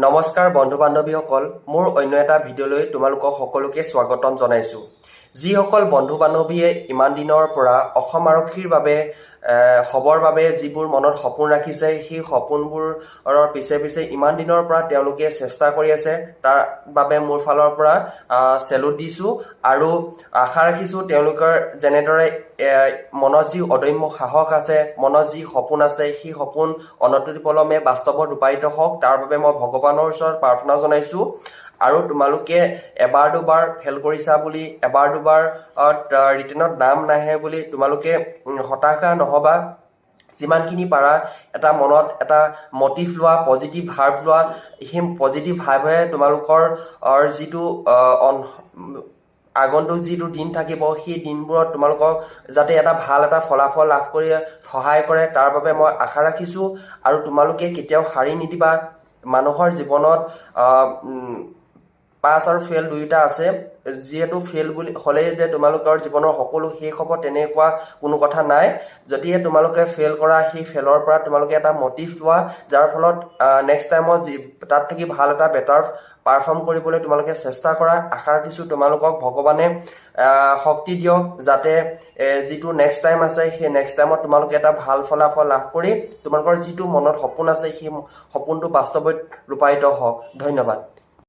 নমস্কাৰ বন্ধু বান্ধৱীসকল, মোৰ অন্য এটা ভিডিঅ'লৈ তোমালোকক সকলোকে স্বাগতম জনাইছোঁ। যিসকল বন্ধু বান্ধৱীয়ে ইমান দিনৰ পৰা অসম আৰক্ষীৰ বাবে হ'বৰ বাবে যিবোৰ মনত সপোন ৰাখিছে, সেই সপোনবোৰৰ পিছে পিছে ইমান দিনৰ পৰা তেওঁলোকে চেষ্টা কৰি আছে, তাৰ বাবে মোৰ ফালৰ পৰা চেলুট দিছোঁ আৰু আশা ৰাখিছোঁ তেওঁলোকৰ যেনেদৰে মনত যি অদম্য সাহস আছে, মনত যি সপোন আছে, সেই সপোন অনতিপলমে বাস্তৱত ৰূপায়িত হওক, তাৰ বাবে মই ভগৱানৰ ওচৰত প্ৰাৰ্থনা জনাইছোঁ। আৰু তোমালোকে এবাৰ দুবাৰ ফেল কৰিছা বুলি, এবাৰ দুবাৰ ৰিটেনত নাম নাহে বুলি তোমালোকে হতাশা নহবা। যিমানখিনি পাৰা এটা মনত এটা মটিভ লোৱা, পজিটিভ ভাৰ্ব লোৱা। সেই পজিটিভ ভাৰ্বে তোমালোকৰ যিটো আগন্তুক যিটো দিন থাকিব, সেই দিনবোৰত তোমালোকক যাতে এটা ভাল এটা ফলাফল লাভ কৰি সহায় কৰে, তাৰ বাবে মই আশা ৰাখিছোঁ। আৰু তোমালোকে কেতিয়াও হাৰি নিদিবা। মানুহৰ জীৱনত পাছ আৰু ফেইল দুয়োটা আছে। যিহেতু ফেইল বুলি হ'লেই যে তোমালোকৰ জীৱনৰ সকলো শেষ হ'ব তেনেকুৱা কোনো কথা নাই। যদিহে তোমালোকে ফেইল কৰা, সেই ফেইলৰ পৰা তোমালোকে এটা মটিভ লোৱা, যাৰ ফলত নেক্সট টাইমত তাত থাকি ভাল এটা বেটাৰ পাৰফৰ্ম কৰিবলৈ তোমালোকে চেষ্টা কৰা। আশা ৰাখিছোঁ তোমালোকক ভগৱানে শক্তি দিয়ক, যাতে যিটো নেক্সট টাইম আছে, সেই নেক্সট টাইমত তোমালোকে এটা ভাল ফলাফল লাভ কৰি তোমালোকৰ যিটো মনত সপোন আছে, সেই সপোনটো বাস্তৱত ৰূপায়িত হওক। ধন্যবাদ।